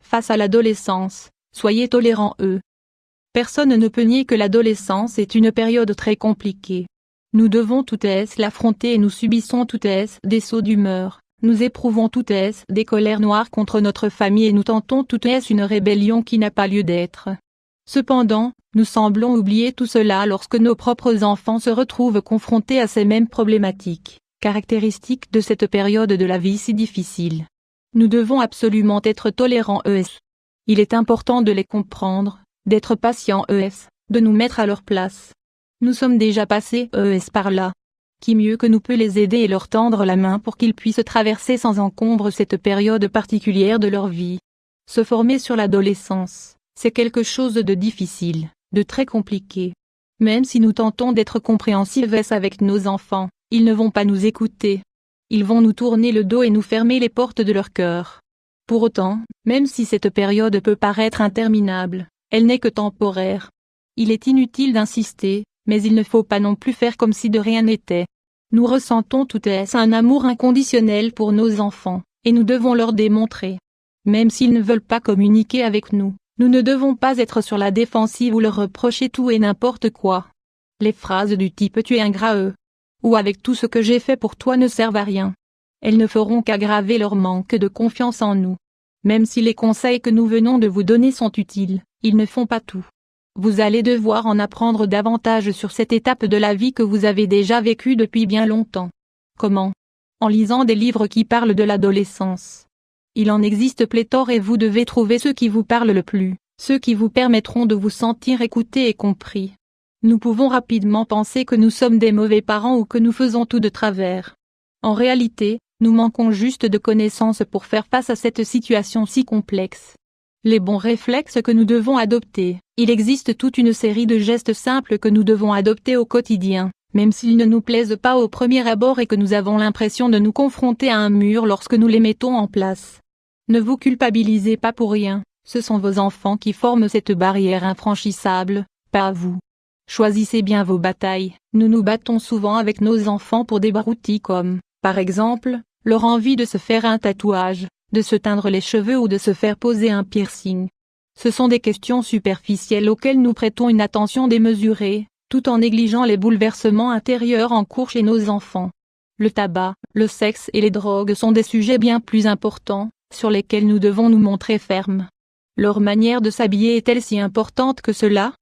Face à l'adolescence, soyez tolérants eux. Personne ne peut nier que l'adolescence est une période très compliquée. Nous devons toutes l'affronter et nous subissons toutes des sauts d'humeur, nous éprouvons toutes des colères noires contre notre famille et nous tentons toutes une rébellion qui n'a pas lieu d'être. Cependant, nous semblons oublier tout cela lorsque nos propres enfants se retrouvent confrontés à ces mêmes problématiques, caractéristiques de cette période de la vie si difficile. Nous devons absolument être tolérants Il est important de les comprendre, d'être patients de nous mettre à leur place. Nous sommes déjà passés par là. Qui mieux que nous peut les aider et leur tendre la main pour qu'ils puissent traverser sans encombre cette période particulière de leur vie. Se former sur l'adolescence, c'est quelque chose de difficile, de très compliqué. Même si nous tentons d'être compréhensifs avec nos enfants, ils ne vont pas nous écouter. Ils vont nous tourner le dos et nous fermer les portes de leur cœur. Pour autant, même si cette période peut paraître interminable, elle n'est que temporaire. Il est inutile d'insister, mais il ne faut pas non plus faire comme si de rien n'était. Nous ressentons tout un amour inconditionnel pour nos enfants, et nous devons leur démontrer. Même s'ils ne veulent pas communiquer avec nous, nous ne devons pas être sur la défensive ou leur reprocher tout et n'importe quoi. Les phrases du type « tu es ingrat » ou « avec tout ce que j'ai fait pour toi » ne servent à rien. Elles ne feront qu'aggraver leur manque de confiance en nous. Même si les conseils que nous venons de vous donner sont utiles, ils ne font pas tout. Vous allez devoir en apprendre davantage sur cette étape de la vie que vous avez déjà vécue depuis bien longtemps. Comment? En lisant des livres qui parlent de l'adolescence. Il en existe pléthore et vous devez trouver ceux qui vous parlent le plus, ceux qui vous permettront de vous sentir écouté et compris. Nous pouvons rapidement penser que nous sommes des mauvais parents ou que nous faisons tout de travers. En réalité, nous manquons juste de connaissances pour faire face à cette situation si complexe. Les bons réflexes que nous devons adopter. Il existe toute une série de gestes simples que nous devons adopter au quotidien, même s'ils ne nous plaisent pas au premier abord et que nous avons l'impression de nous confronter à un mur lorsque nous les mettons en place. Ne vous culpabilisez pas pour rien, ce sont vos enfants qui forment cette barrière infranchissable, pas vous. Choisissez bien vos batailles. Nous nous battons souvent avec nos enfants pour des broutilles comme, par exemple, leur envie de se faire un tatouage, de se teindre les cheveux ou de se faire poser un piercing. Ce sont des questions superficielles auxquelles nous prêtons une attention démesurée, tout en négligeant les bouleversements intérieurs en cours chez nos enfants. Le tabac, le sexe et les drogues sont des sujets bien plus importants, sur lesquels nous devons nous montrer fermes. Leur manière de s'habiller est-elle si importante que cela?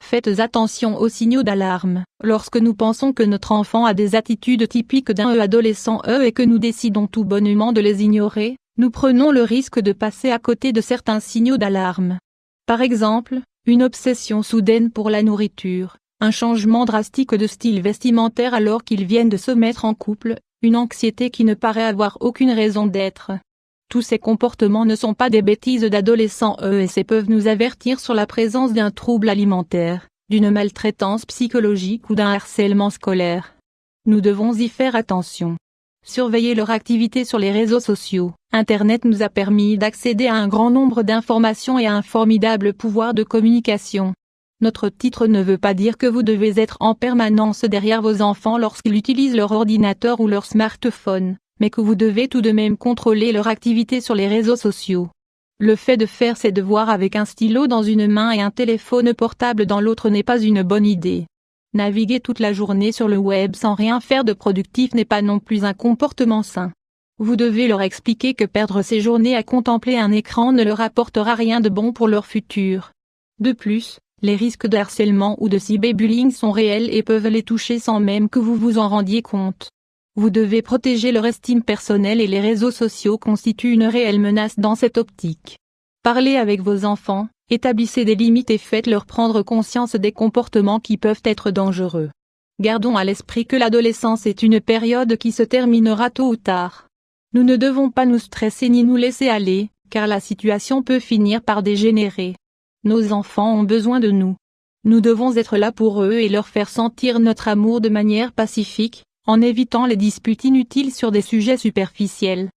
Faites attention aux signaux d'alarme. Lorsque nous pensons que notre enfant a des attitudes typiques d'un adolescent et que nous décidons tout bonnement de les ignorer, nous prenons le risque de passer à côté de certains signaux d'alarme. Par exemple, une obsession soudaine pour la nourriture, un changement drastique de style vestimentaire alors qu'ils viennent de se mettre en couple, une anxiété qui ne paraît avoir aucune raison d'être. Tous ces comportements ne sont pas des bêtises d'adolescents et peuvent nous avertir sur la présence d'un trouble alimentaire, d'une maltraitance psychologique ou d'un harcèlement scolaire. Nous devons y faire attention. Surveiller leur activité sur les réseaux sociaux. Internet nous a permis d'accéder à un grand nombre d'informations et à un formidable pouvoir de communication. Notre titre ne veut pas dire que vous devez être en permanence derrière vos enfants lorsqu'ils utilisent leur ordinateur ou leur smartphone, mais que vous devez tout de même contrôler leur activité sur les réseaux sociaux. Le fait de faire ses devoirs avec un stylo dans une main et un téléphone portable dans l'autre n'est pas une bonne idée. Naviguer toute la journée sur le web sans rien faire de productif n'est pas non plus un comportement sain. Vous devez leur expliquer que perdre ses journées à contempler un écran ne leur apportera rien de bon pour leur futur. De plus, les risques de harcèlement ou de cyberbullying sont réels et peuvent les toucher sans même que vous vous en rendiez compte. Vous devez protéger leur estime personnelle et les réseaux sociaux constituent une réelle menace dans cette optique. Parlez avec vos enfants, établissez des limites et faites-leur prendre conscience des comportements qui peuvent être dangereux. Gardons à l'esprit que l'adolescence est une période qui se terminera tôt ou tard. Nous ne devons pas nous stresser ni nous laisser aller, car la situation peut finir par dégénérer. Nos enfants ont besoin de nous. Nous devons être là pour eux et leur faire sentir notre amour de manière pacifique, en évitant les disputes inutiles sur des sujets superficiels.